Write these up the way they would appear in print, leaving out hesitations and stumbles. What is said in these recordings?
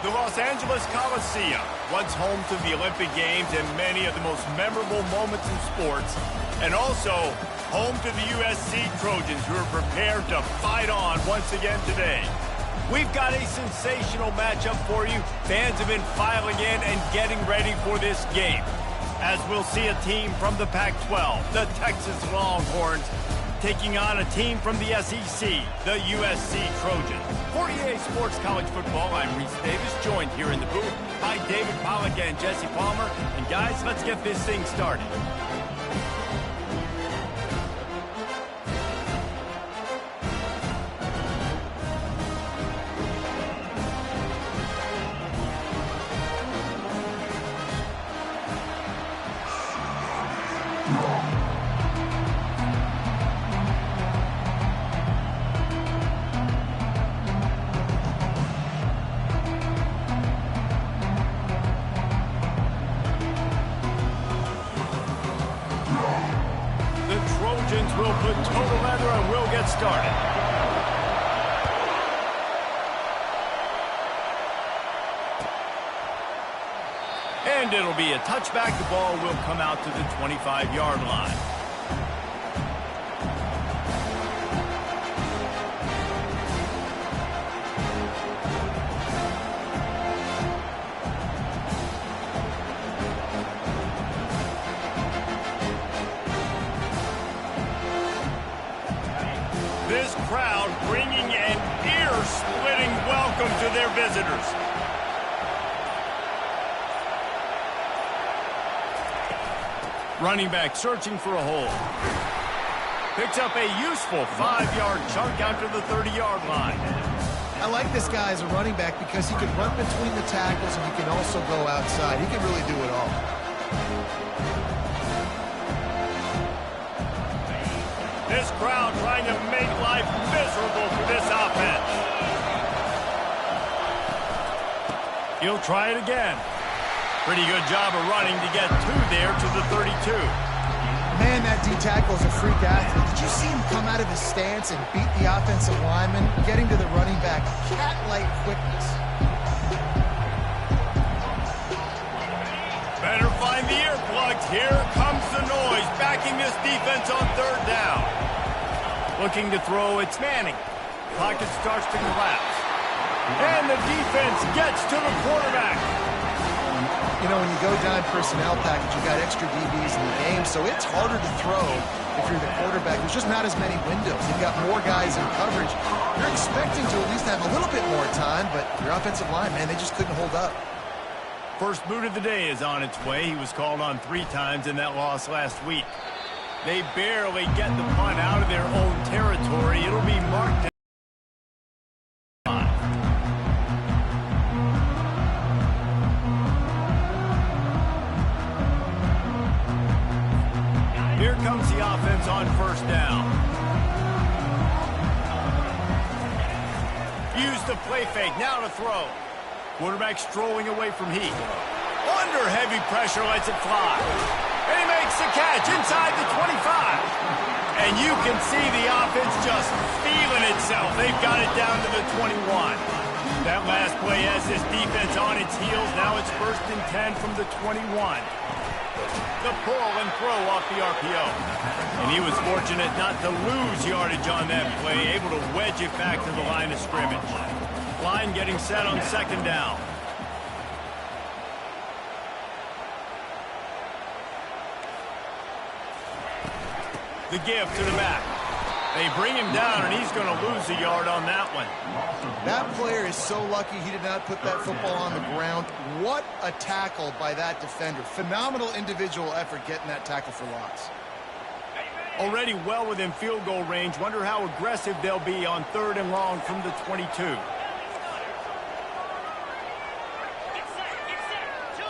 The Los Angeles Coliseum, once home to the Olympic Games and many of the most memorable moments in sports, and also home to the USC Trojans, who are prepared to fight on once again today. We've got a sensational matchup for you. Fans have been filing in and getting ready for this game, as we'll see a team from the Pac-12, the Texas Longhorns, taking on a team from the SEC, the USC Trojans. For EA Sports College Football, I'm Reese Davis, joined here in the booth by David Pollack and Jesse Palmer. And guys, let's get this thing started. We'll put total leather and we'll get started. And it'll be a touchback. The ball will come out to the 25-yard line. This crowd bringing an ear-splitting welcome to their visitors. Running back searching for a hole. Picks up a useful 5-yard chunk out to the 30-yard line. I like this guy as a running back because he can run between the tackles and he can also go outside. He can really do it all. This crowd trying to make life miserable for this offense. He'll try it again. Pretty good job of running to get two there to the 32. Man, that D-tackle is a freak athlete. Did you see him come out of his stance and beat the offensive lineman, getting to the running back? Cat-like quickness. Better find the earplugs. Here comes the noise, backing this defense on third down. Looking to throw, it's Manning. Pocket starts to collapse. And the defense gets to the quarterback. You know, when you go down personnel package, you got extra DBs in the game, so it's harder to throw if you're the quarterback. There's just not as many windows. You've got more guys in coverage. You're expecting to at least have a little bit more time, but your offensive line, man, they just couldn't hold up. First boot of the day is on its way. He was called on 3 times in that loss last week. They barely get the punt out of their own territory. It'll be marked. Here comes the offense on first down. Use the play fake, now to throw. Quarterback strolling away from Heath. Under heavy pressure, lets it fly. And he makes the catch inside the 25. And you can see the offense just feeling itself. They've got it down to the 21. That last play has this defense on its heels. Now it's 1st and 10 from the 21. The pull and throw off the RPO. And he was fortunate not to lose yardage on that play, able to wedge it back to the line of scrimmage. Line getting set on 2nd down. The give to the back. They bring him down, and he's going to lose a yard on that one. That player is so lucky he did not put that football on the ground. What a tackle by that defender. Phenomenal individual effort getting that tackle for loss. Already well within field goal range. Wonder how aggressive they'll be on 3rd and long from the 22.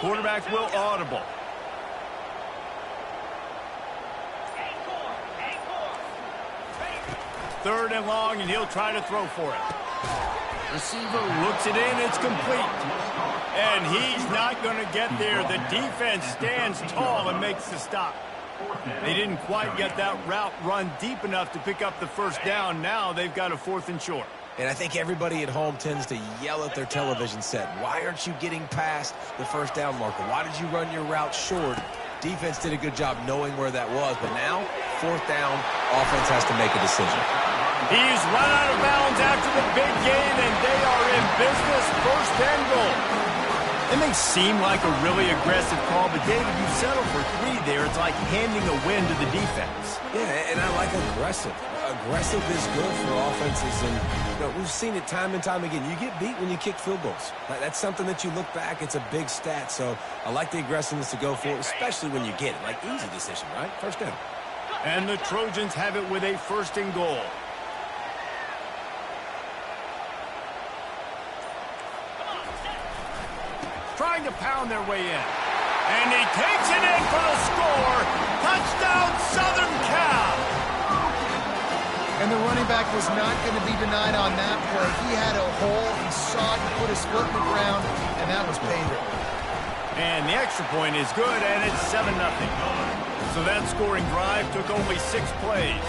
Quarterback will audible. Third and long, and he'll try to throw for it. Receiver looks it in, it's complete. And he's not going to get there. The defense stands tall and makes the stop. They didn't quite get that route run deep enough to pick up the first down. Now they've got a 4th and short. And I think everybody at home tends to yell at their television set. Why aren't you getting past the first down marker? Why did you run your route short? Defense did a good job knowing where that was, but now, fourth down, offense has to make a decision. He's run out of bounds after the big game, and they are in business, first and goal. It may seem like a really aggressive call, but David, you settle for 3 there. It's like handing a win to the defense. Yeah, and I like aggressive. Aggressive is good for offenses, and we've seen it time and time again. You get beat when you kick field goals. That's something that you look back, it's a big stat, so I like the aggressiveness to go for it, especially when you get it. Like, easy decision, right? First down. And the Trojans have it with a first and goal. Trying to pound their way in. And he takes it in for the score. Touchdown, Southern Cal. And the running back was not going to be denied on that play. He had a hole. He saw it, put his foot in the ground, and that was paydirt. And the extra point is good, and it's 7-0. So that scoring drive took only 6 plays.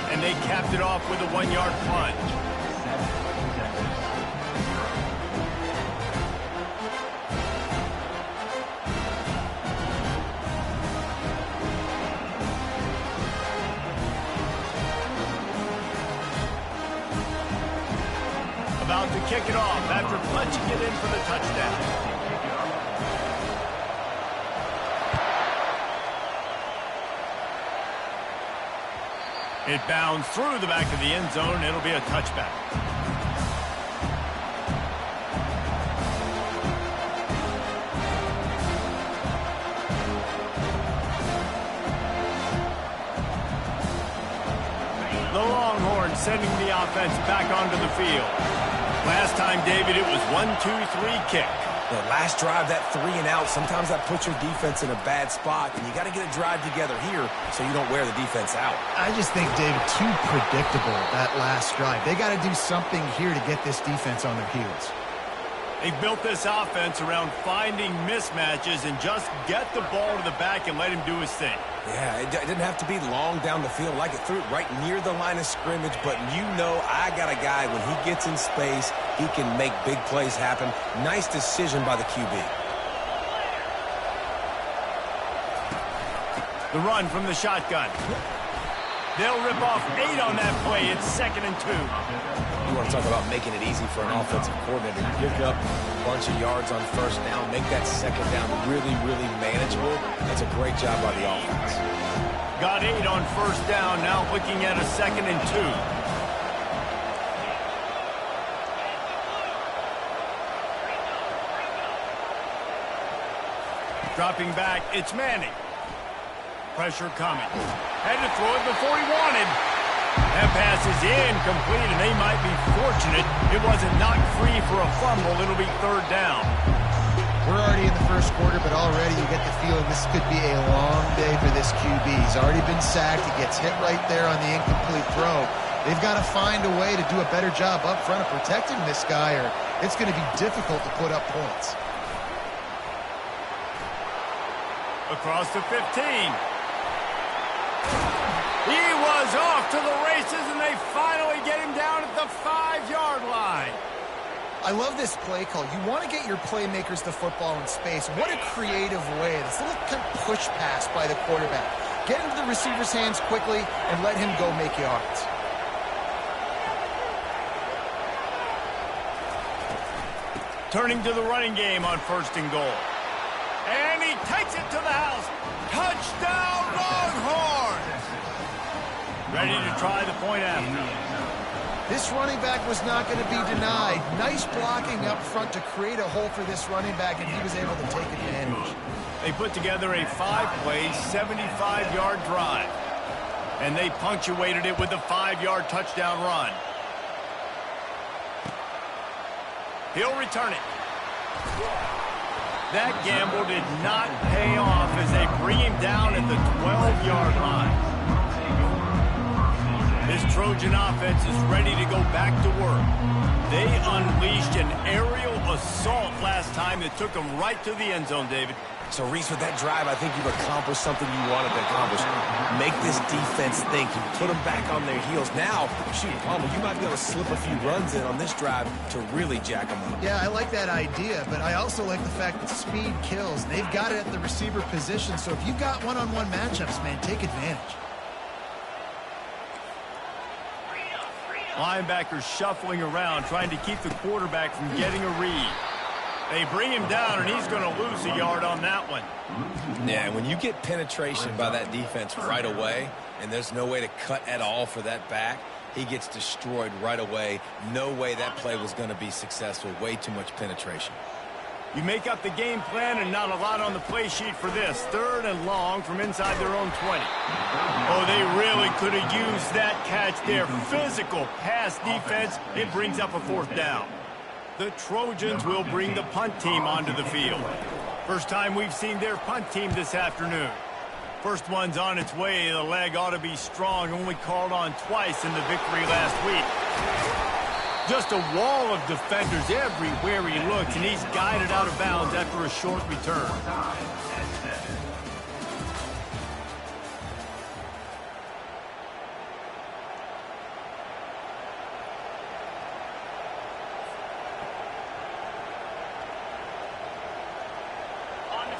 And they capped it off with a 1-yard plunge. About to kick it off after punching it in for the touchdown. It bounds through the back of the end zone. It'll be a touchback. The Longhorns sending the offense back onto the field. Last time, David, it was 1-2-3 kick. The last drive, that 3 and out, sometimes that puts your defense in a bad spot, and you got to get a drive together here so you don't wear the defense out. I just think, David, too predictable, that last drive. They got to do something here to get this defense on their heels. They built this offense around finding mismatches and just get the ball to the back and let him do his thing. Yeah, it didn't have to be long down the field. Like, it threw it right near the line of scrimmage, but I got a guy, when he gets in space, he can make big plays happen. Nice decision by the QB. The run from the shotgun. They'll rip off 8 on that play. It's 2nd and 2. You want to talk about making it easy for an offensive coordinator. Pick up a bunch of yards on first down, make that second down really, really manageable. That's a great job by the offense. Got 8 on first down, now looking at a 2nd and 2. Dropping back, it's Manning. Pressure coming. Had to throw it before he wanted. That pass is incomplete, and they might be fortunate it wasn't knocked free for a fumble. It'll be 3rd down. We're already in the first quarter, but already you get the feeling this could be a long day for this QB. He's already been sacked. He gets hit right there on the incomplete throw. They've got to find a way to do a better job up front of protecting this guy, or it's going to be difficult to put up points. Across the 15. He was off to the races, and they finally get him down at the 5-yard line. I love this play call. You want to get your playmakers the football in space. What a creative way. This little kind of push pass by the quarterback. Get into the receiver's hands quickly and let him go make yards. Turning to the running game on 1st and goal. And he takes it to the house. Touchdown, Longhorns! Ready to try the point after. This running back was not going to be denied. Nice blocking up front to create a hole for this running back, and he was able to take advantage. They put together a 5-play, 75-yard drive. And they punctuated it with a 5-yard touchdown run. He'll return it. That gamble did not pay off as they bring him down at the 12-yard line. This Trojan offense is ready to go back to work. They unleashed an aerial assault last time that took them right to the end zone, David. So, Reese, with that drive, I think you've accomplished something you wanted to accomplish. Make this defense think. You put them back on their heels. Now, shoot, Palmer, you might be able to slip a few runs in on this drive to really jack them up. Yeah, I like that idea, but I also like the fact that speed kills. They've got it at the receiver position, so if you've got one-on-one matchups, man, take advantage. Linebackers shuffling around, trying to keep the quarterback from getting a read. They bring him down, and he's going to lose a yard on that one. Yeah, when you get penetration by that defense right away, and there's no way to cut at all for that back, he gets destroyed right away. No way that play was going to be successful. Way too much penetration. You make up the game plan, and not a lot on the play sheet for this. 3rd and long from inside their own 20. Oh, they really could have used that catch there. Physical pass defense. It brings up a 4th down. The Trojans will bring the punt team onto the field. First time we've seen their punt team this afternoon. First one's on its way. The leg ought to be strong. Only called on twice in the victory last week. Just a wall of defenders everywhere he looks, and he's guided out of bounds after a short return.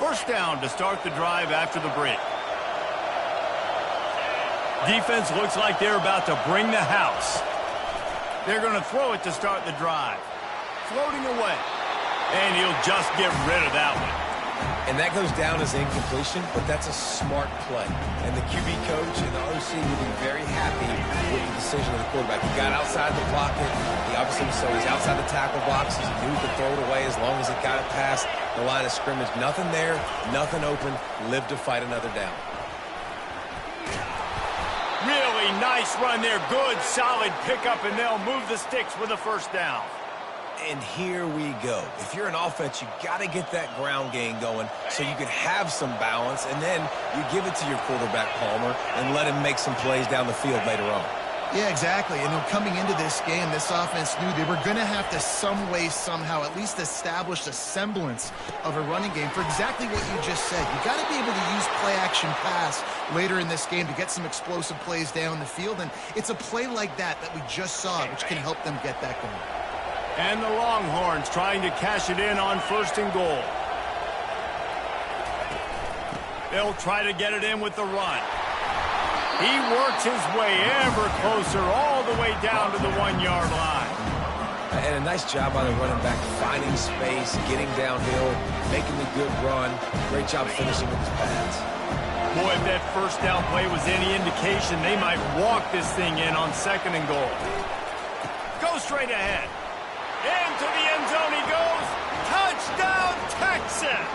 First down to start the drive after the break. Defense looks like they're about to bring the house. They're going to throw it to start the drive. Floating away. And he'll just get rid of that one. And that goes down as incompletion, but that's a smart play. And the QB coach and the OC will be very happy with the decision of the quarterback. He got outside the pocket. He obviously, so he's outside the tackle boxes. He knew he could throw it away as long as it got it past the line of scrimmage. Nothing there, nothing open. Live to fight another down. Really nice run there. Good, solid pickup, and they'll move the sticks for the first down. And here we go. If you're an offense, you got to get that ground game going so you can have some balance, and then you give it to your quarterback, Palmer, and let him make some plays down the field later on. Yeah, exactly. And then coming into this game, this offense knew they were going to have to some way, somehow, at least establish a semblance of a running game for exactly what you just said. You got to be able to use play-action pass later in this game to get some explosive plays down the field. And it's a play like that we just saw, which can help them get that going. And the Longhorns trying to cash it in on 1st and goal. They'll try to get it in with the run. He works his way ever closer all the way down to the 1-yard line. And a nice job by the running back, finding space, getting downhill, making the good run. Great job finishing with his pads. Boy, if that first down play was any indication, they might walk this thing in on 2nd and goal. Go straight ahead. Into the end zone he goes. Touchdown, Texas!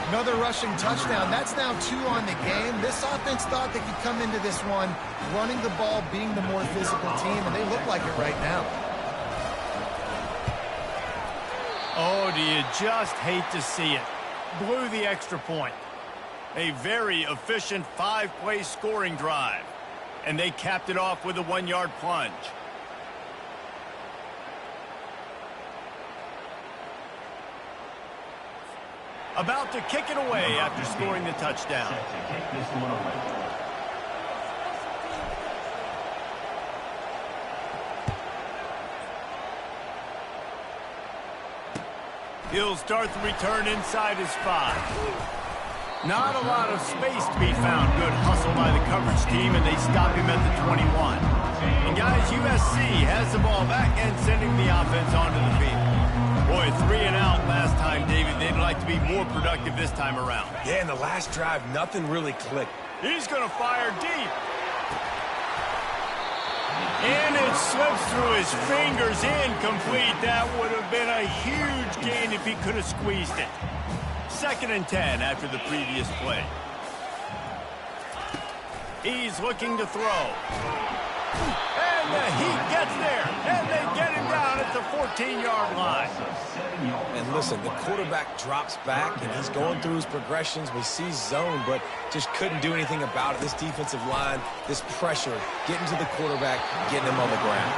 Another rushing touchdown. That's now 2 on the game. This offense thought they could come into this one running the ball, being the more physical team, and they look like it right now. Oh, do you just hate to see it? Blew the extra point. A very efficient 5-play scoring drive. And they capped it off with a 1-yard plunge. About to kick it away after scoring the touchdown. He'll start the return inside his 5. Not a lot of space to be found. Good hustle by the coverage team, and they stop him at the 21. And guys, USC has the ball back and sending the offense onto the field. Boy, 3 and out last time, David. They'd like to be more productive this time around. Yeah, in the last drive, nothing really clicked. He's going to fire deep. And it slips through his fingers, incomplete. That would have been a huge gain if he could have squeezed it. 2nd and 10 after the previous play. He's looking to throw. And the Heat gets there, and they get him down at the 14-yard line. And listen, the quarterback drops back, and he's going through his progressions. We see zone, but just couldn't do anything about it. This defensive line, this pressure, getting to the quarterback, getting him on the ground.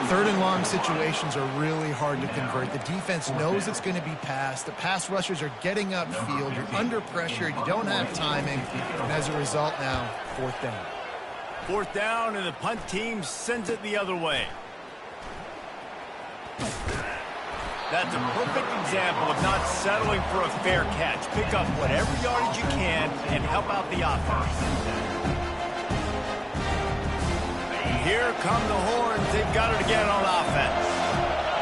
Third and long situations are really hard to convert. The defense knows it's going to be passed. The pass rushers are getting upfield. You're under pressure. You don't have timing. And as a result now, fourth down. Fourth down, and the punt team sends it the other way. That's a perfect example of not settling for a fair catch. Pick up whatever yardage you can and help out the offense. Here come the horns. They've got it again on offense.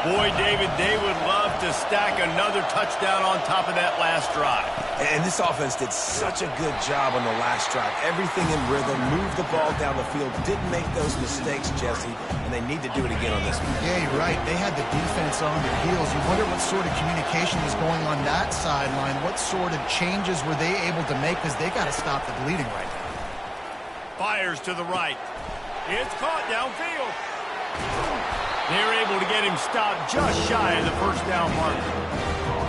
Boy, David, they would love to stack another touchdown on top of that last drive. And this offense did such a good job on the last drive. Everything in rhythm, moved the ball down the field, didn't make those mistakes, Jesse, and they need to do it again on this one. Yeah, you're right. They had the defense on their heels. You wonder what sort of communication was going on that sideline. What sort of changes were they able to make, because they got to stop the bleeding right now. Fires to the right. It's caught downfield. They're able to get him stopped just shy of the first down marker.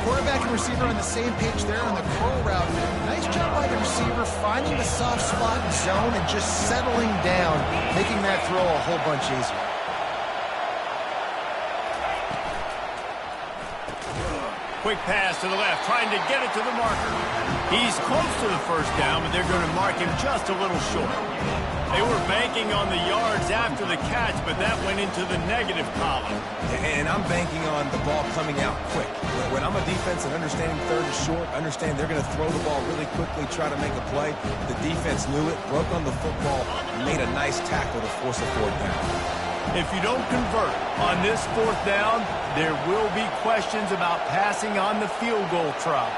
Quarterback and receiver on the same page there on the curl route. Nice job by the receiver finding the soft spot in zone and just settling down, making that throw a whole bunch easier. Quick pass to the left, trying to get it to the marker. He's close to the first down, but they're going to mark him just a little short. They were banking on the yards after the catch, but that went into the negative column. And I'm banking on the ball coming out quick. When I'm a defense and understanding third is short, understand they're going to throw the ball really quickly, try to make a play. The defense knew it, broke on the football, made a nice tackle to force a fourth down. If you don't convert on this fourth down, there will be questions about passing on the field goal try.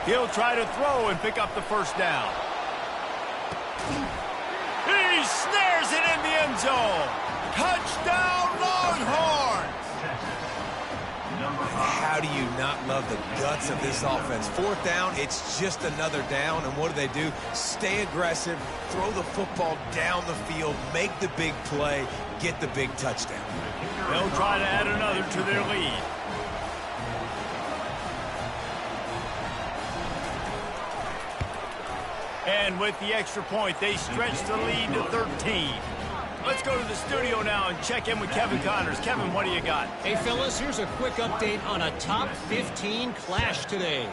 He'll try to throw and pick up the first down. He snares it in the end zone. Touchdown, Longhorns! How do you not love the guts of this offense? Fourth down, it's just another down, and what do? Stay aggressive, throw the football down the field, make the big play, get the big touchdown. They'll try to add another to their lead. And with the extra point, they stretch the lead to 13. Let's go to the studio now and check in with Kevin Connors. Kevin, what do you got? Hey, fellas, here's a quick update on a top 15 clash today.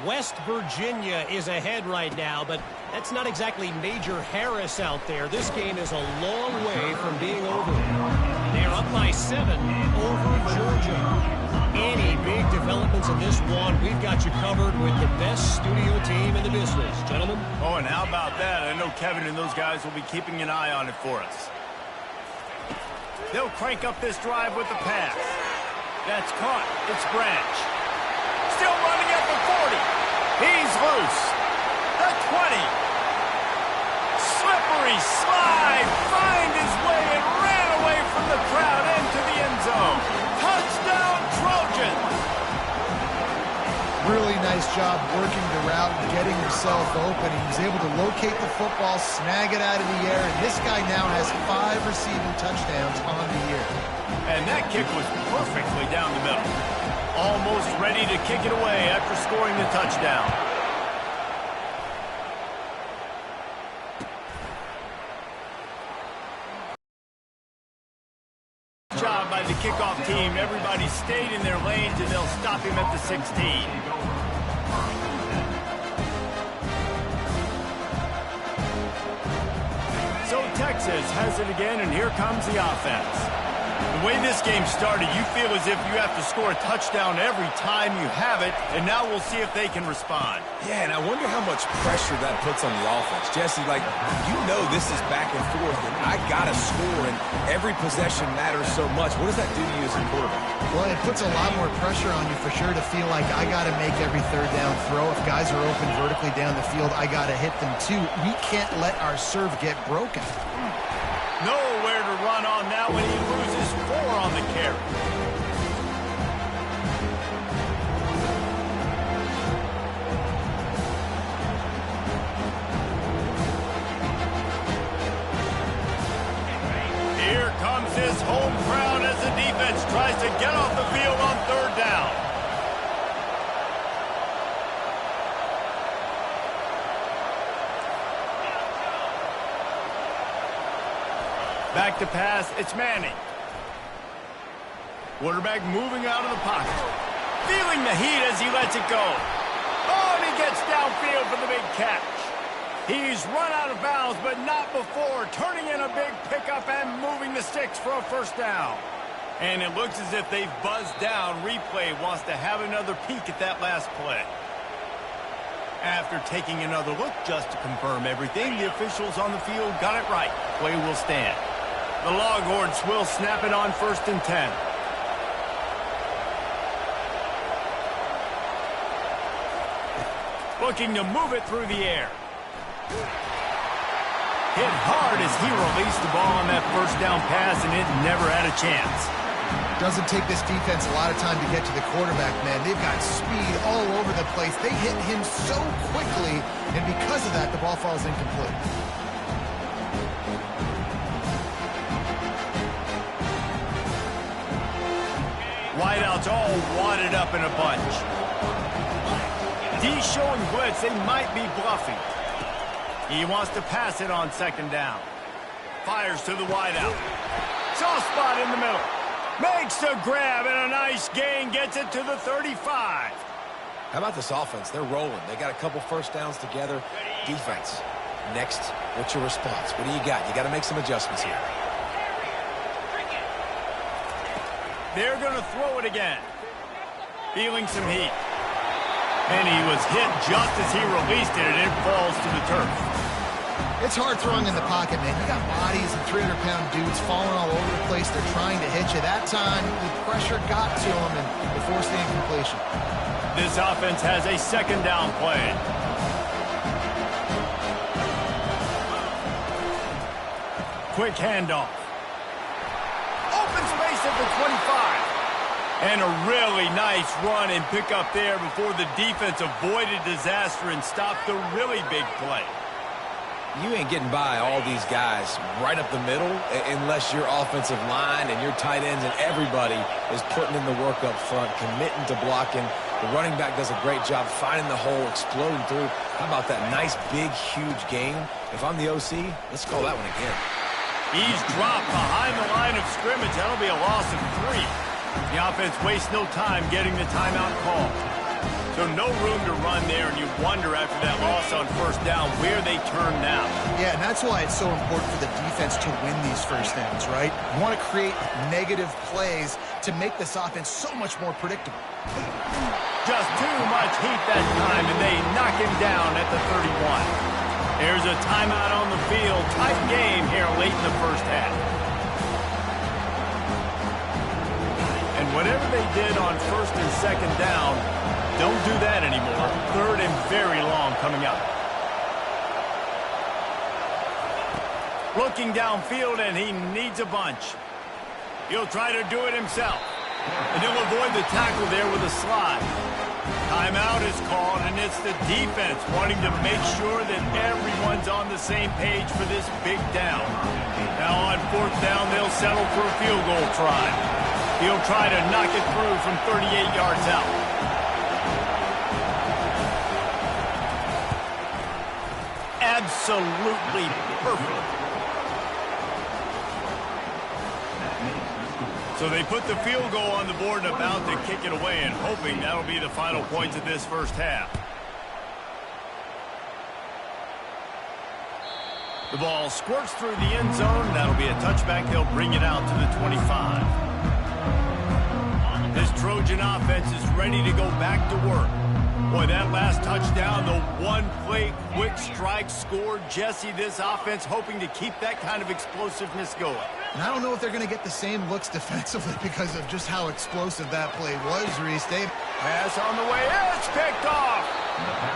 West Virginia is ahead right now, but that's not exactly Major Harris out there. This game is a long way from being over. They're up by 7 over Georgia. Any big developments in this one, we've got you covered with the best studio team in the business. Gentlemen? Oh, and how about that? I know Kevin and those guys will be keeping an eye on it for us. They'll crank up this drive with the pass. That's caught. It's Branch. Still running at the 40. He's loose. The 20. Slippery slide. Find his way and ran away from the crowd into the end zone. Touchdown, Trojans. Really nice job working the route and getting himself open. He was able to locate the football, snag it out of the air, and this guy now has 5 receiving touchdowns on the year. And that kick was perfectly down the middle. Almost ready to kick it away after scoring the touchdown. Job by the kickoff team. Everybody stayed in their lanes, and they'll stop him at the 16. So Texas has it again, and here comes the offense. The way this game started, you feel as if you have to score a touchdown every time you have it, and now we'll see if they can respond. Yeah, and I wonder how much pressure that puts on the offense. Jesse, you know this is back and forth, and I got to score, and every possession matters so much. What does that do to you as a quarterback? Well, it puts a lot more pressure on you for sure to feel like I got to make every third down throw. If guys are open vertically down the field, I got to hit them too. We can't let our serve get broken. Nowhere to run on that when he loses 4 on the carry. Here comes his home crowd as the defense tries to get off the field on third down. back to pass. It's Manning. Quarterback moving out of the pocket. Feeling the heat as he lets it go. Oh, and he gets downfield for the big catch. He's run out of bounds, but not before turning in a big pickup and moving the sticks for a first down. And it looks as if they've buzzed down. Replay wants to have another peek at that last play. After taking another look just to confirm everything, the officials on the field got it right. Play will stand. The Longhorns will snap it on 1st and 10. Looking to move it through the air. Hit hard as he released the ball on that first down pass, and it never had a chance. Doesn't take this defense a lot of time to get to the quarterback, man. They've got speed all over the place. They hit him so quickly, and because of that, the ball falls incomplete. Wideouts all wadded up in a bunch. D showing blitz. They might be bluffing. He wants to pass it on 2nd down. Fires to the wideout. Soft spot in the middle. Makes a grab and a nice gain. Gets it to the 35. How about this offense? They're rolling. They got a couple first downs together. Defense. Next, what's your response? What do you got? You got to make some adjustments here. They're going to throw it again. Feeling some heat. And he was hit just as he released it, and it falls to the turf. It's hard throwing in the pocket, man. You got bodies and 300-pound dudes falling all over the place. They're trying to hit you. That time, the pressure got to him, and they forced the incompletion. This offense has a 2nd down play. Quick handoff. Open space at the 25. And a really nice run and pick up there before the defense avoided disaster and stopped the really big play. You ain't getting by all these guys right up the middle unless your offensive line and your tight ends and everybody is putting in the work up front, committing to blocking. The running back does a great job finding the hole, exploding through. How about that nice, big, huge gain? If I'm the OC, let's call that one again. He's dropped behind the line of scrimmage. That'll be a loss of 3. The offense wastes no time getting the timeout call. So no room to run there, and you wonder after that loss on 1st down where they turn now. Yeah, and that's why it's so important for the defense to win these first downs, right? You want to create negative plays to make this offense so much more predictable. Just too much heat that time, and they knock him down at the 31. There's a timeout on the field. Tight game here late in the first half. And whatever they did on 1st and 2nd down, don't do that anymore. 3rd and very long coming up. Looking downfield, and he needs a bunch. He'll try to do it himself. And he'll avoid the tackle there with a slide. Timeout is called, and it's the defense wanting to make sure that everyone's on the same page for this big down. Now on 4th down, they'll settle for a field goal try. He'll try to knock it through from 38 yards out. Absolutely perfect. So they put the field goal on the board and about to kick it away, and hoping that'll be the final points of this first half. The ball squirts through the end zone. That'll be a touchback. They'll bring it out to the 25. This Trojan offense is ready to go back to work. Boy, that last touchdown, the one-play quick strike scored. Jesse, this offense hoping to keep that kind of explosiveness going. And I don't know if they're going to get the same looks defensively because of just how explosive that play was, Reese. Pass on the way. It's picked off.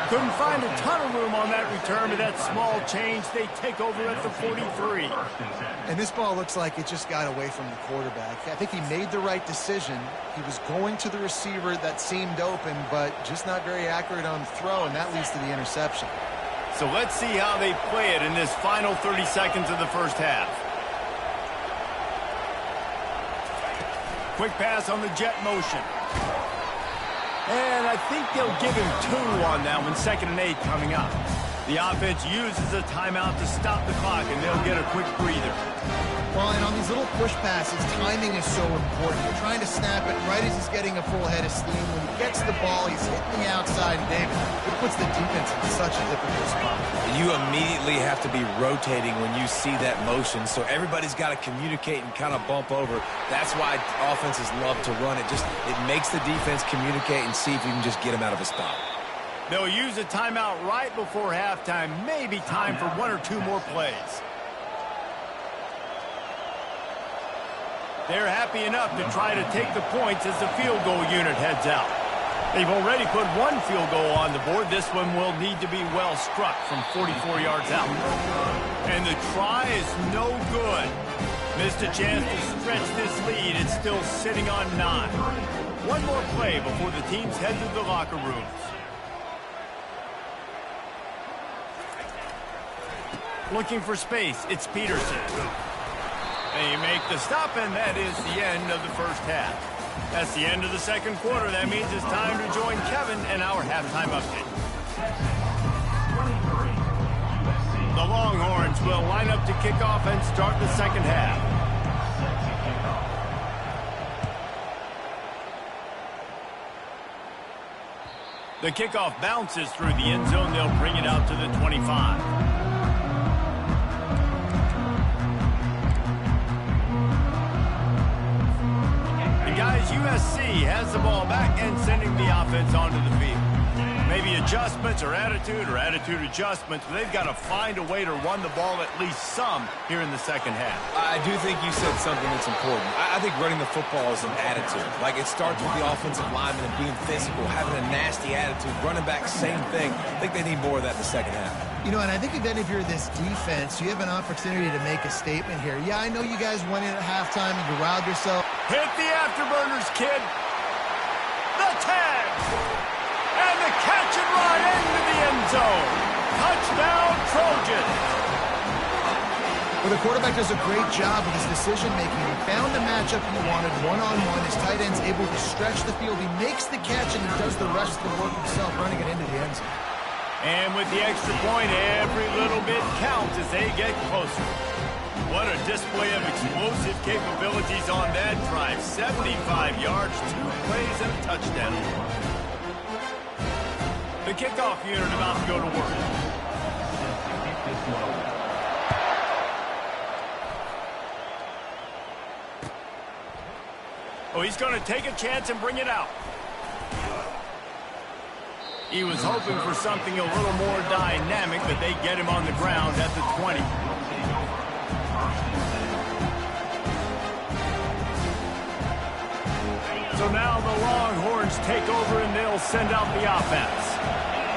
Couldn't find a ton of room on that return, but that small change, they take over at the 43. And this ball looks like it just got away from the quarterback. I think he made the right decision. He was going to the receiver that seemed open, but just not very accurate on the throw, and that leads to the interception. So let's see how they play it in this final 30 seconds of the first half. Quick pass on the jet motion. And I think they'll give him 2 on that one. 2nd and 8 coming up. The offense uses a timeout to stop the clock, and they'll get a quick breather. Well, and on these little push passes, timing is so important. You're trying to snap it right as he's getting a full head of steam. When he gets the ball, he's hitting the outside, and David, it puts the defense in such a difficult spot. You immediately have to be rotating when you see that motion, so everybody's got to communicate and kind of bump over. That's why offenses love to run it. It makes the defense communicate and see if you can just get him out of a spot. They'll use a timeout right before halftime, maybe time for one or two more plays. They're happy enough to try to take the points as the field goal unit heads out. They've already put one field goal on the board. This one will need to be well struck from 44 yards out. And the try is no good. Missed a chance to stretch this lead. It's still sitting on 9. One more play before the teams head to the locker rooms. Looking for space, it's Peterson. They make the stop, and that is the end of the first half. That's the end of the second quarter. That means it's time to join Kevin and our halftime update. The Longhorns will line up to kick off and start the second half. The kickoff bounces through the end zone. They'll bring it out to the 25. Guys, USC has the ball back and sending the offense onto the field. Maybe adjustments or attitude adjustments, but they've got to find a way to run the ball at least some here in the second half. I do think you said something that's important. I think running the football is an attitude. Like, it starts with the offensive lineman and being physical, having a nasty attitude. Running back, same thing. I think they need more of that in the second half. You know, and I think again, if you're this defense, you have an opportunity to make a statement here. Yeah, I know you guys went in at halftime and you riled yourself. Hit the afterburners, kid. The tag. And the catch and run into the end zone. Touchdown, Trojans. Well, the quarterback does a great job with his decision-making. He found the matchup he wanted one-on-one. His tight end's able to stretch the field. He makes the catch, and he does the rest of the work himself, running it into the end zone. And with the extra point, every little bit counts as they get closer. What a display of explosive capabilities on that drive. 75 yards, 2 plays, and a touchdown. The kickoff unit about to go to work. Oh, he's going to take a chance and bring it out. He was hoping for something a little more dynamic, but they get him on the ground at the 20. So now the Longhorns take over and they'll send out the offense.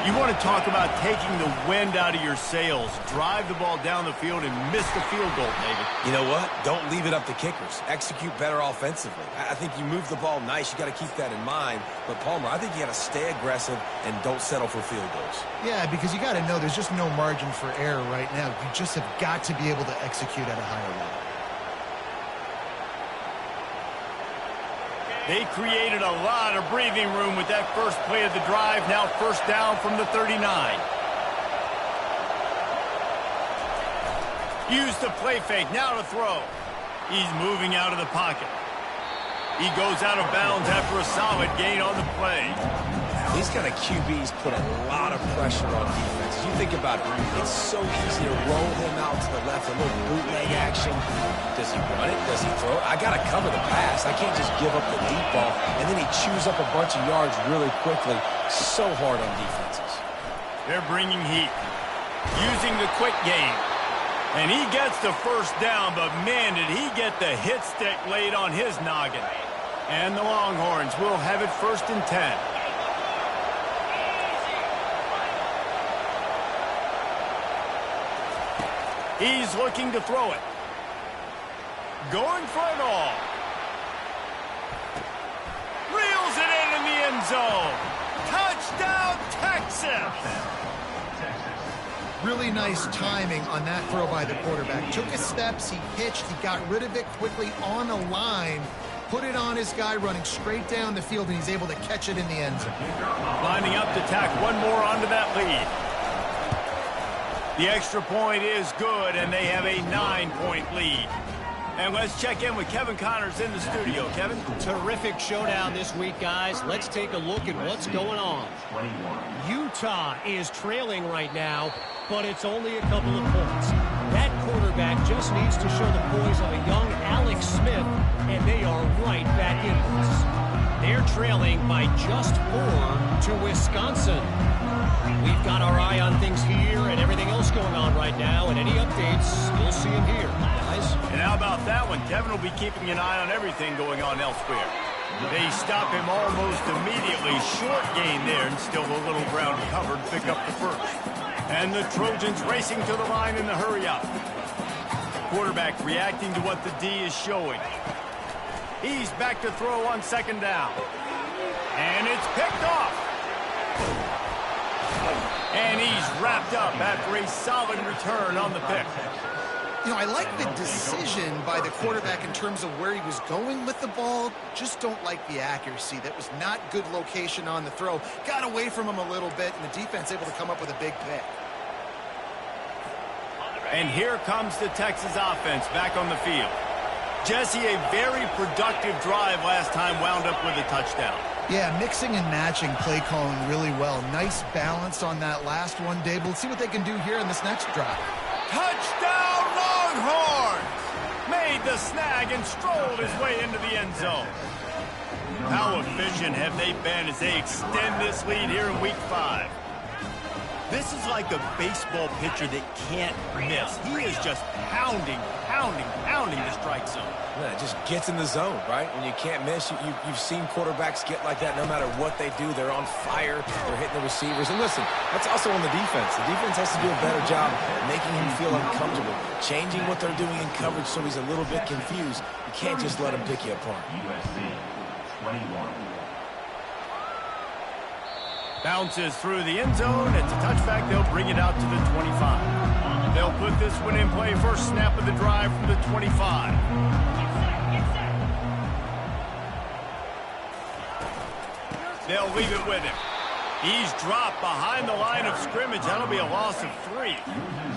You want to talk about taking the wind out of your sails. Drive the ball down the field and miss the field goal, David. You know what? Don't leave it up to kickers. Execute better offensively. I think you move the ball nice. You got to keep that in mind. But, Palmer, I think you got to stay aggressive and don't settle for field goals. Yeah, because you got to know there's just no margin for error right now. You just have got to be able to execute at a higher level. They created a lot of breathing room with that first play of the drive. Now first down from the 39. Use the play fake. Now to throw. He's moving out of the pocket. He goes out of bounds after a solid gain on the play. These kind of QBs put a lot of pressure on defense. You think about it, it's so easy to roll him out to the left, a little bootleg action. Does he run it? Does he throw it? I got to cover the pass. I can't just give up the deep ball. And then he chews up a bunch of yards really quickly. So hard on defenses. They're bringing heat. Using the quick game. And he gets the first down, but man, did he get the hit stick laid on his noggin. And the Longhorns will have it first and 10. He's looking to throw it. Going for it all. Reels it in the end zone. Touchdown, Texas! Really nice timing on that throw by the quarterback. Took his steps, he pitched, he got rid of it quickly on a line, put it on his guy running straight down the field, and he's able to catch it in the end zone. Lining up to tack one more onto that lead. The extra point is good, and they have a 9-point lead. And let's check in with Kevin Connors in the studio. Kevin? Terrific showdown this week, guys. Let's take a look at what's going on. Utah is trailing right now, but it's only a couple of points. That quarterback just needs to show the poise of a young Alex Smith, and they are right back in this. They're trailing by just 4 to Wisconsin. We've got our eye on things here and everything else going on right now, and any updates, you'll see them here, guys. And how about that one? Kevin will be keeping an eye on everything going on elsewhere. They stop him almost immediately. Short gain there, and still a little ground covered. Pick up the first. And the Trojans racing to the line in the hurry-up. Quarterback reacting to what the D is showing. He's back to throw on second down. And it's picked off. And he's wrapped up after a solid return on the pick. You know, I like the decision by the quarterback in terms of where he was going with the ball. Just don't like the accuracy. That was not good location on the throw. Got away from him a little bit, and the defense able to come up with a big pick. And here comes the Texas offense back on the field. Jesse, a very productive drive last time, wound up with a touchdown. Yeah, mixing and matching play calling really well. Nice balance on that last one, Dave. Let's see what they can do here in this next drive. Touchdown, Longhorns! Made the snag and strolled his way into the end zone. How efficient have they been as they extend this lead here in Week 5? This is like a baseball pitcher that can't miss. He is just pounding the strike zone. Yeah, it just gets in the zone, right? When you can't miss, you've seen quarterbacks get like that no matter what they do. They're on fire. They're hitting the receivers. And listen, that's also on the defense. The defense has to do a better job making him feel uncomfortable, changing what they're doing in coverage so he's a little bit confused. You can't just let him pick you apart. USC 21. Bounces through the end zone. It's a touchback. They'll bring it out to the 25. They'll put this one in play. First snap of the drive from the 25. They'll leave it with him. He's dropped behind the line of scrimmage. That'll be a loss of 3.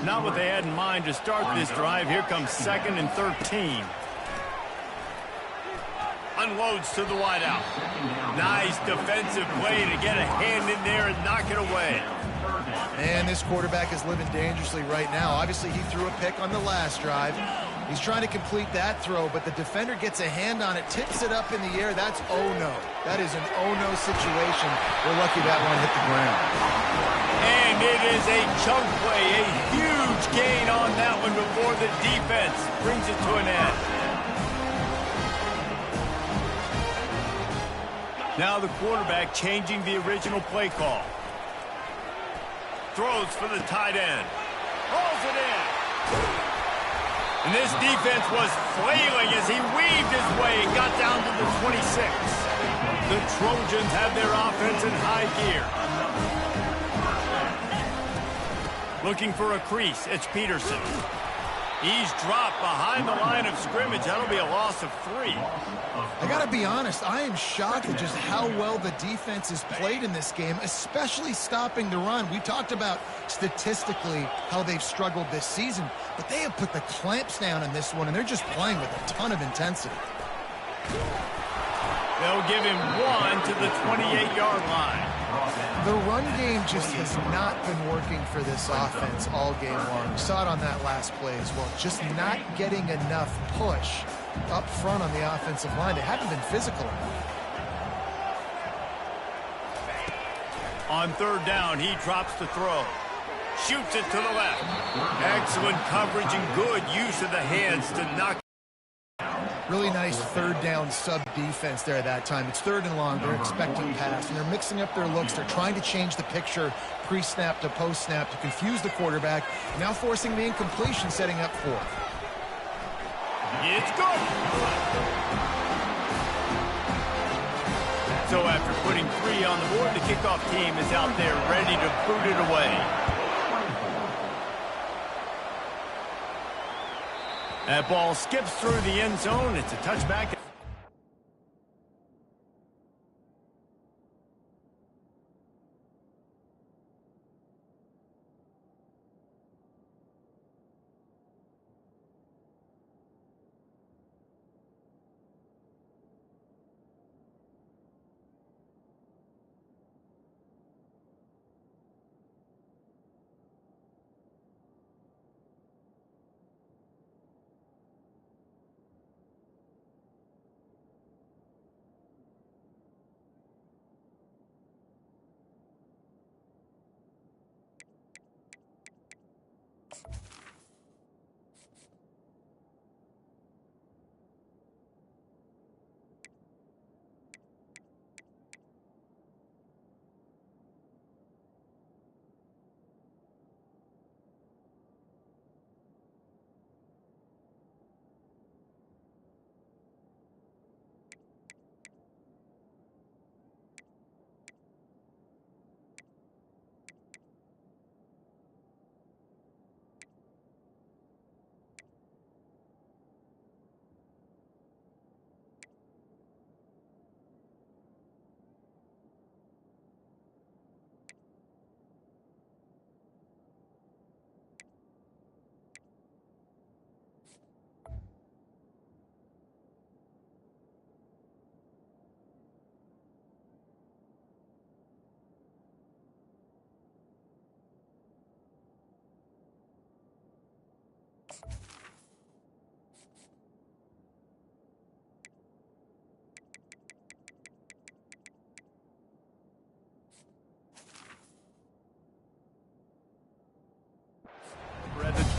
Not what they had in mind to start this drive. Here comes 2nd and 13. Unloads to the wideout. Nice defensive play to get a hand in there and knock it away. And this quarterback is living dangerously right now. Obviously, he threw a pick on the last drive. He's trying to complete that throw, but the defender gets a hand on it, tips it up in the air. That's oh-no. That is an oh-no situation. We're lucky that one hit the ground. And it is a chunk play, a huge gain on that one before the defense brings it to an end. Now the quarterback changing the original play call. Throws for the tight end. Rolls it in. And this defense was flailing as he weaved his way and got down to the 26. The Trojans have their offense in high gear. Looking for a crease. It's Peterson. He's dropped behind the line of scrimmage. That'll be a loss of 3. I got to be honest, I am shocked at just how well the defense has played in this game, especially stopping the run. We talked about statistically how they've struggled this season, but they have put the clamps down in this one, and they're just playing with a ton of intensity. They'll give him 1 to the 28-yard line. The run game just has not been working for this offense all game long. We saw it on that last play as well. Just not getting enough push up front on the offensive line. They haven't been physical enough. On 3rd down, he drops the throw. Shoots it to the left. Excellent coverage and good use of the hands to knock. Really nice 3rd down sub-defense there that time. It's 3rd and long. They're expecting pass, and they're mixing up their looks. They're trying to change the picture pre-snap to post-snap to confuse the quarterback, now forcing the incompletion, setting up 4th. It's good. So after putting 3 on the board, the kickoff team is out there ready to boot it away. That ball skips through the end zone. It's a touchback.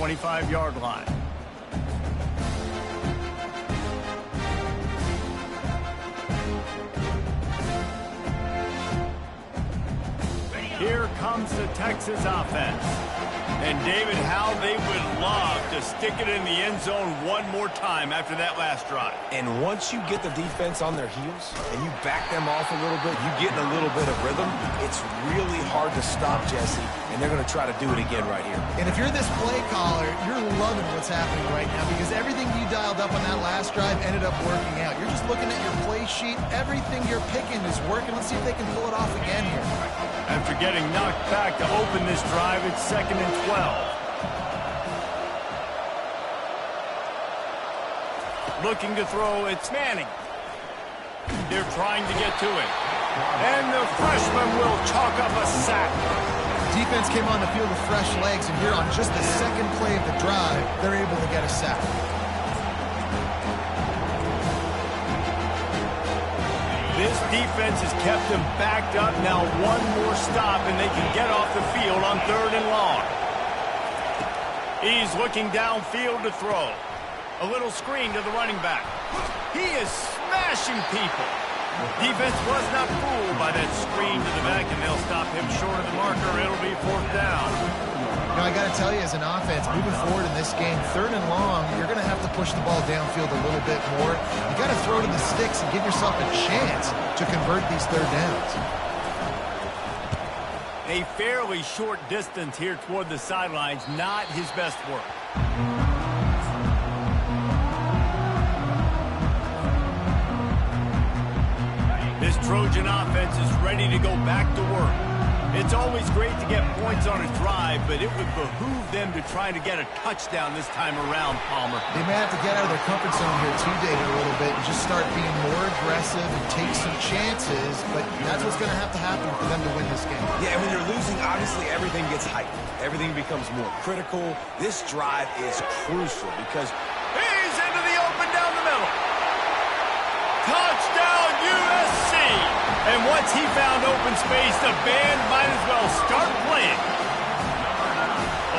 25-yard line. Here comes the Texas offense. And David, how they would love to stick it in the end zone one more time after that last drive. And once you get the defense on their heels and you back them off a little bit, you get in a little bit of rhythm, it's really hard to stop, Jesse, and they're going to try to do it again right here. And if you're this play caller, you're loving what's happening right now because everything you dialed up on that last drive ended up working out. You're just looking at your play sheet. Everything you're picking is working. Let's see if they can pull it off again here. After getting knocked back to open this drive, it's 2nd and 12. Looking to throw, it's Manning. They're trying to get to it. And the freshman will chalk up a sack. Defense came on the field with fresh legs, and here on just the second play of the drive, they're able to get a sack. This defense has kept them backed up. Now one more stop, and they can get off the field on 3rd and long. He's looking downfield to throw. A little screen to the running back. He is smashing people. Defense was not fooled by that screen to the back, and they'll stop him short of the marker. It'll be 4th down. You know, I got to tell you, as an offense, moving forward in this game, 3rd and long, you're going to have to push the ball downfield a little bit more. You got to throw to the sticks and give yourself a chance to convert these 3rd downs. A fairly short distance here toward the sidelines, not his best work. This Trojan offense is ready to go back to work. It's always great to get points on a drive, but it would behoove them to try to get a touchdown this time around, Palmer. They may have to get out of their comfort zone here too, David, a little bit and just start being more aggressive and take some chances, but that's what's going to happen for them to win this game. Yeah, and when you're losing, obviously everything gets heightened. Everything becomes more critical. This drive is crucial because he's into the open down the middle. Touchdown, USC! And once he found open space, the band might as well start playing.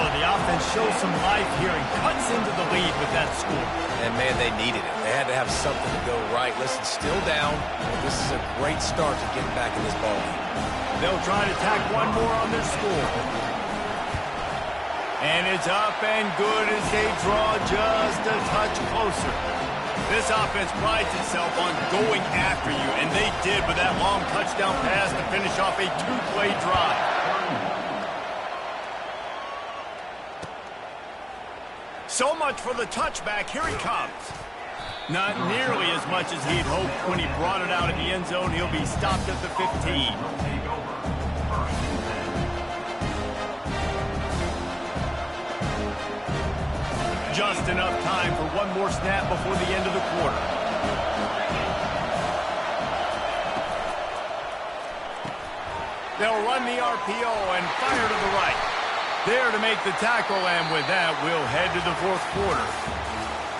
Oh, the offense shows some life here and cuts into the lead with that score. And, man, they needed it. They had to have something to go right. Listen, still down. This is a great start to getting back in this ball game. They'll try to tack one more on their score. And it's up and good as they draw just a touch closer. This offense prides itself on going after you, and they did with that long touchdown pass to finish off a 2-play drive. So much for the touchback. Here he comes. Not nearly as much as he'd hoped when he brought it out in the end zone. He'll be stopped at the 15. Just enough time for one more snap before the end of the quarter. They'll run the RPO and fire to the right. There to make the tackle, and with that, we'll head to the 4th quarter.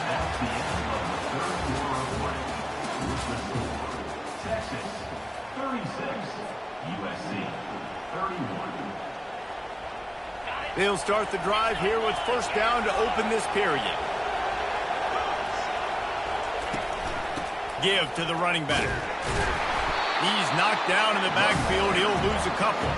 That's the end of the 3rd quarter of play. Texas, 36. USC, 31. They'll start the drive here with 1st down to open this period. Give to the running back. He's knocked down in the backfield. He'll lose a couple.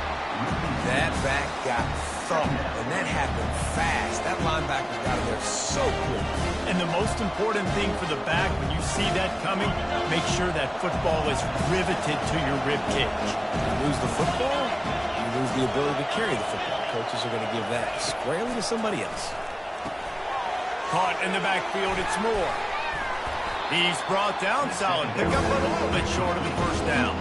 That back got thumped, and that happened fast. That linebacker got in there so quick. And the most important thing for the back, when you see that coming, make sure that football is riveted to your rib cage. You lose the football, you lose the ability to carry the football. Coaches are going to give that squarely to somebody else. Caught in the backfield, it's Moore. He's brought down, solid pickup, but a little bit short of the 1st down.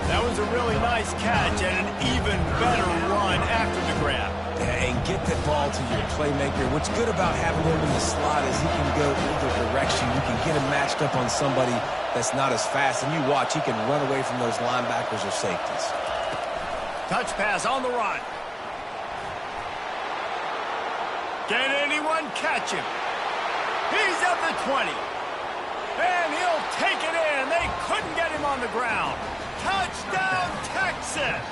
That was a really nice catch and an even better run after the grab. Yeah, and get the ball to your playmaker. What's good about having him in the slot is he can go either direction. You can get him matched up on somebody that's not as fast, and you watch, he can run away from those linebackers or safeties. Touch pass on the run. Can anyone catch him? He's at the 20. And he'll take it in. They couldn't get him on the ground. Touchdown, Texas!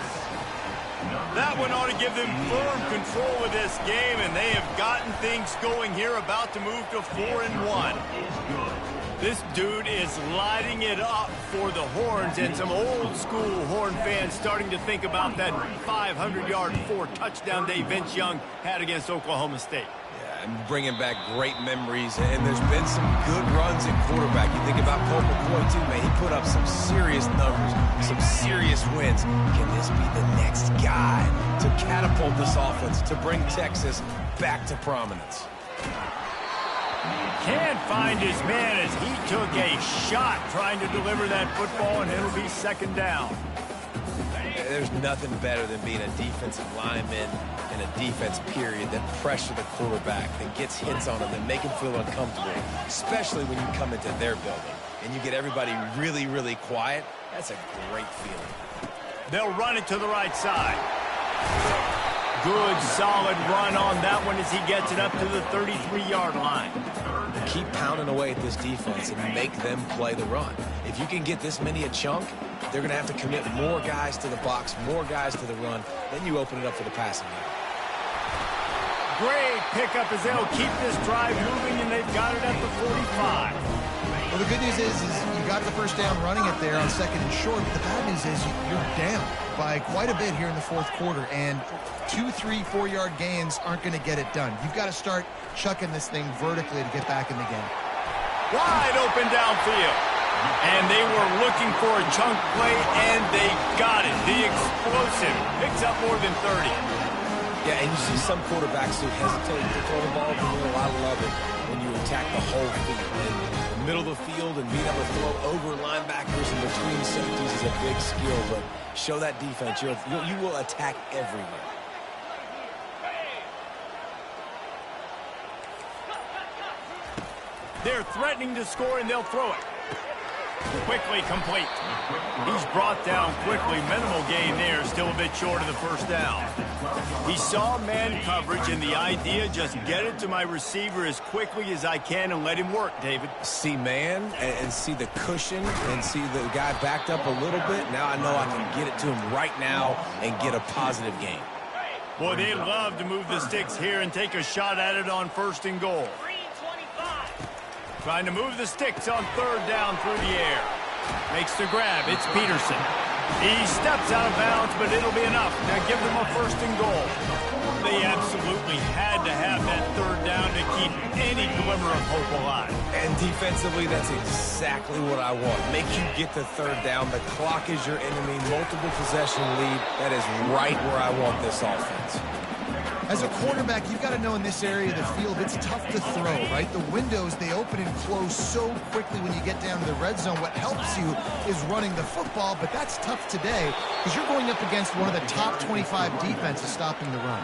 That one ought to give them firm control of this game, and they have gotten things going here, about to move to 4-1. This dude is lighting it up for the Horns, and some old-school Horn fans starting to think about that 500-yard, 4-touchdown day Vince Young had against Oklahoma State. And bringing back great memories, and there's been some good runs at quarterback. You think about Colt McCoy, too, man. He put up some serious numbers, some serious wins. Can this be the next guy to catapult this offense, to bring Texas back to prominence? Can't find his man as he took a shot trying to deliver that football, and it'll be second down. There's nothing better than being a defensive lineman in a defense period that pressure the quarterback, that gets hits on him, that make him feel uncomfortable, especially when you come into their building and you get everybody really, really quiet. That's a great feeling. They'll run it to the right side. Good, solid run on that one as he gets it up to the 33-yard line. Keep pounding away at this defense and make them play the run. If you can get this many a chunk, they're going to have to commit more guys to the box, more guys to the run. Then you open it up for the passing game. Great pickup as they'll keep this drive moving, and they've got it at the 45. Well, the good news is you got the first down running it there on 2nd and short, but the bad news is you're down by quite a bit here in the 4th quarter, and 2, 3, 4-yard gains aren't going to get it done. You've got to start chucking this thing vertically to get back in the game. Wide open downfield. And they were looking for a chunk play, and they got it. The explosive picks up more than 30. Yeah, and you see some quarterbacks who hesitate to throw the ball up the middle. I love it when you attack the whole field. And the middle of the field and being able to throw over linebackers and between safeties is a big skill, but show that defense. You will attack everywhere. They're threatening to score, and they'll throw it. Quickly complete. He's brought down quickly. Minimal gain there. Still a bit short of the first down. He saw man coverage, and the idea, just get it to my receiver as quickly as I can and let him work, David. See man and see the cushion and see the guy backed up a little bit. Now I know I can get it to him right now and get a positive gain. Boy, they'd love to move the sticks here and take a shot at it on 1st and goal. Trying to move the sticks on 3rd down through the air. Makes the grab. It's Peterson. He steps out of bounds, but it'll be enough to give them a 1st and goal. They absolutely had to have that 3rd down to keep any glimmer of hope alive. And defensively, that's exactly what I want. Make you get the 3rd down. The clock is your enemy. Multiple possession lead. That is right where I want this offense. As a quarterback, you've got to know in this area of the field, it's tough to throw, right? The windows, they open and close so quickly when you get down to the red zone. What helps you is running the football, but that's tough today because you're going up against one of the top 25 defenses stopping the run.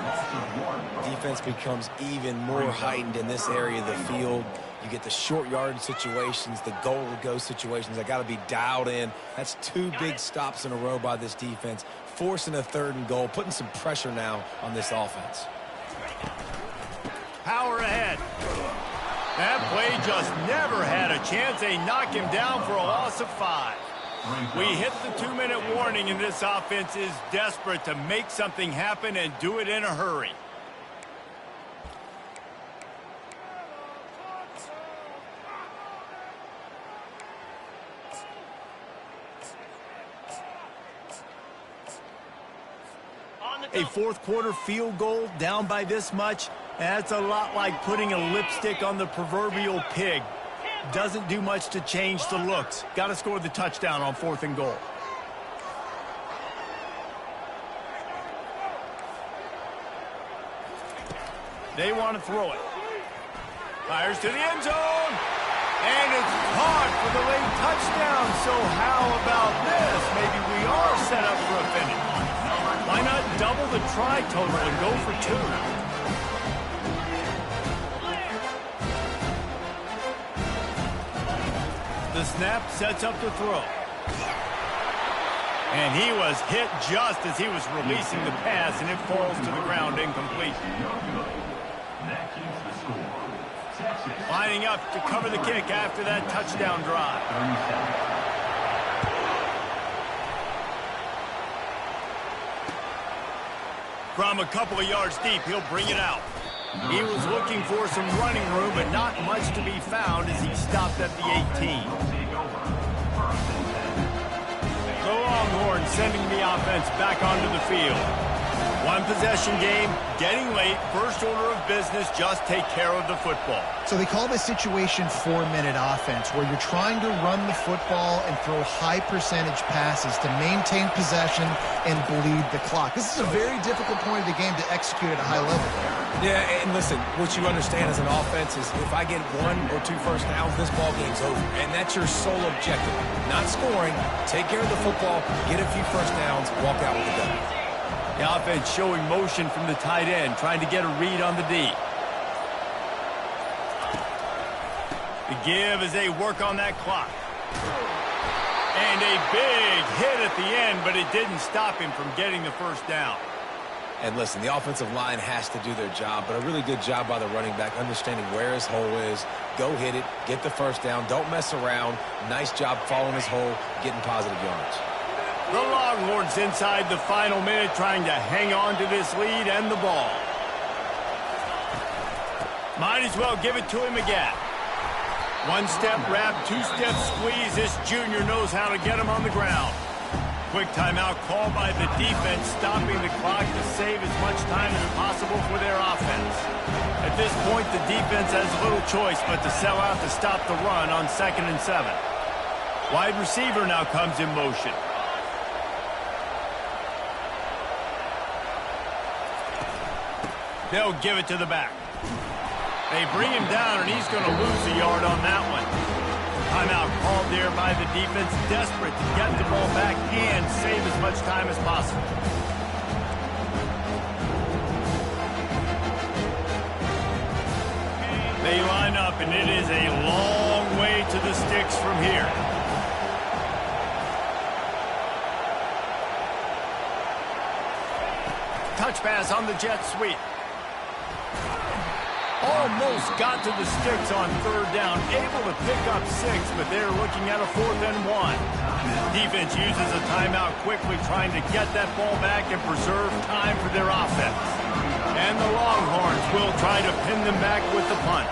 Defense becomes even more heightened in this area of the field. You get the short yard situations, the goal-to-go situations. I got to be dialed in. That's 2 big stops in a row by this defense, forcing a 3rd and goal, putting some pressure now on this offense. Power ahead. That play just never had a chance. They knock him down for a loss of 5. We hit the 2-minute warning, and this offense is desperate to make something happen and do it in a hurry. A 4th quarter field goal down by this much, that's a lot like putting a lipstick on the proverbial pig. Doesn't do much to change the looks. Got to score the touchdown on 4th and goal. They want to throw it. Fires to the end zone. And it's caught for the late touchdown. So how about this? Maybe we are set up for a finish. Why not double the try total and go for 2? The snap sets up the throw. And he was hit just as he was releasing the pass, and it falls to the ground incomplete. Lining up to cover the kick after that touchdown drive. From a couple of yards deep, he'll bring it out. He was looking for some running room, but not much to be found as he stopped at the 18. The Longhorns sending the offense back onto the field. One possession game, getting late, first order of business, just take care of the football. So they call this situation 4-minute offense, where you're trying to run the football and throw high percentage passes to maintain possession and bleed the clock. This is a very difficult point of the game to execute at a high level. Yeah, and listen, what you understand as an offense is if I get 1 or 2 first downs, this ball game's over. And that's your sole objective. Not scoring, take care of the football, get a few first downs, walk out with the W. The offense showing motion from the tight end, trying to get a read on the D. The give as they work on that clock. And a big hit at the end, but it didn't stop him from getting the first down. And listen, the offensive line has to do their job, but a really good job by the running back understanding where his hole is. Go hit it, get the first down, don't mess around. Nice job following his hole, getting positive yards. The Longhorns inside the final minute trying to hang on to this lead and the ball. Might as well give it to him again. One-step wrap, two-step squeeze. This junior knows how to get him on the ground. Quick timeout call by the defense, stopping the clock to save as much time as possible for their offense. At this point, the defense has little choice but to sell out to stop the run on 2nd and 7. Wide receiver now comes in motion. They'll give it to the back. They bring him down, and he's going to lose a yard on that one. Timeout called there by the defense, desperate to get the ball back and save as much time as possible. They line up, and it is a long way to the sticks from here. Touch pass on the jet sweep. Almost got to the sticks on 3rd down. Able to pick up 6, but they're looking at a 4th and 1. Defense uses a timeout quickly, trying to get that ball back and preserve time for their offense. And the Longhorns will try to pin them back with the punt.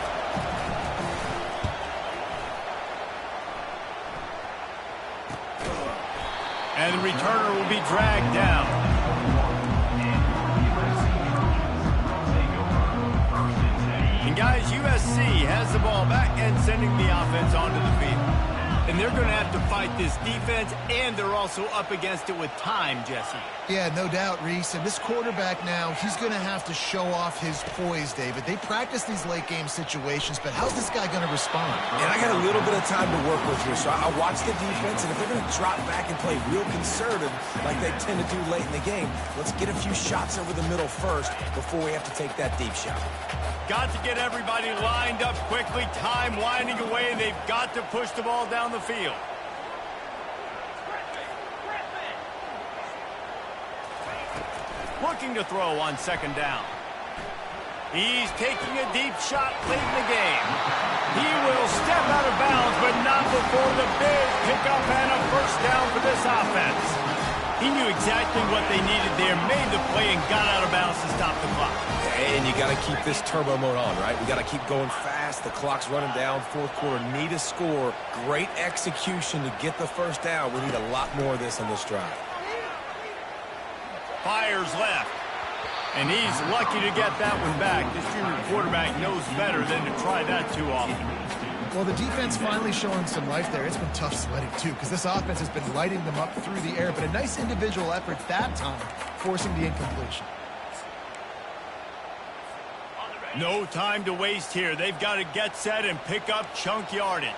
And the returner will be dragged down. Guys, USC has the ball back and sending the offense onto the field. And they're going to have to fight this defense, and they're also up against it with time, Jesse. Yeah, no doubt, Reese. And this quarterback now, he's going to have to show off his poise, David. They practice these late-game situations, but how's this guy going to respond? And I got a little bit of time to work with here, so I watch the defense, and if they're going to drop back and play real conservative like they tend to do late in the game, let's get a few shots over the middle first before we have to take that deep shot. Got to get everybody lined up quickly. Time winding away, and they've got to push the ball down the field. Looking to throw on 2nd down. He's taking a deep shot late in the game. He will step out of bounds, but not before the big pickup and a first down for this offense. He knew exactly what they needed there, made the play, and got out of bounds to stop the clock. And you got to keep this turbo mode on, right? We got to keep going fast. The clock's running down. 4th quarter, need a score. Great execution to get the first down. We need a lot more of this on this drive. Fires left. And he's lucky to get that one back. This junior quarterback knows better than to try that too often. Well, the defense finally showing some life there. It's been tough sledding, too, because this offense has been lighting them up through the air. But a nice individual effort that time, forcing the incompletion. No time to waste here. They've got to get set and pick up chunk yardage.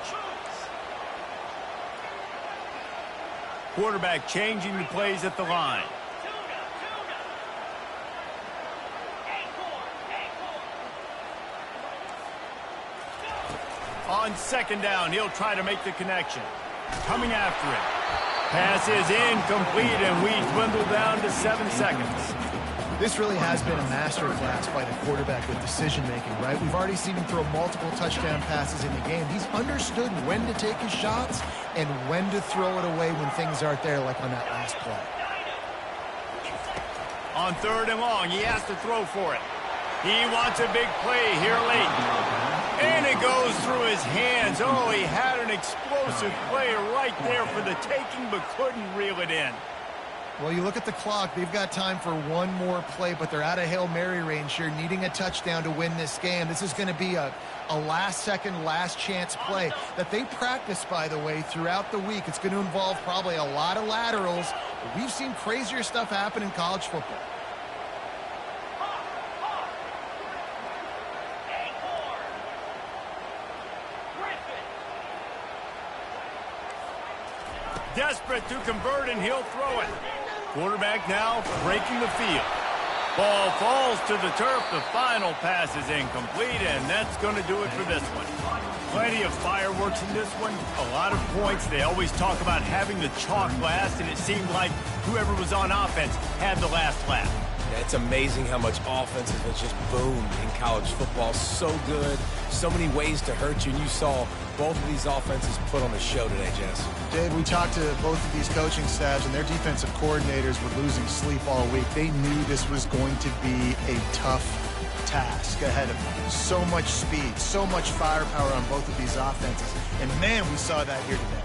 Quarterback changing the plays at the line. On 2nd down, he'll try to make the connection. Coming after it. Pass is incomplete, and we dwindle down to 7 seconds. This really has been a masterclass by the quarterback with decision-making, right? We've already seen him throw multiple touchdown passes in the game. He's understood when to take his shots and when to throw it away when things aren't there, like on that last play. On 3rd and long, he has to throw for it. He wants a big play here late. And it goes through his hands. Oh, he had an explosive play right there for the taking, but couldn't reel it in. Well, you look at the clock. They've got time for one more play, but they're out of Hail Mary range here, needing a touchdown to win this game. This is going to be a last-second, last-chance play that they practice, by the way, throughout the week. It's going to involve probably a lot of laterals. We've seen crazier stuff happen in college football. Desperate to convert, and he'll throw it. Quarterback now breaking the field. Ball falls to the turf. The final pass is incomplete, and that's going to do it for this one. Plenty of fireworks in this one. A lot of points. They always talk about having the chalk last, and it seemed like whoever was on offense had the last laugh. Yeah, it's amazing how much offense has just boomed in college football. So good, so many ways to hurt you, and you saw both of these offenses put on a show today, Jess. Dave, we talked to both of these coaching staffs, and their defensive coordinators were losing sleep all week. They knew this was going to be a tough task ahead of them. So much speed, so much firepower on both of these offenses. And, man, we saw that here today.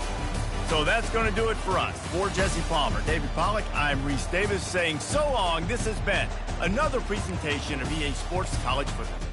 So that's going to do it for us. For Jesse Palmer, David Pollack, I'm Reese Davis saying so long. This has been another presentation of EA Sports College Football.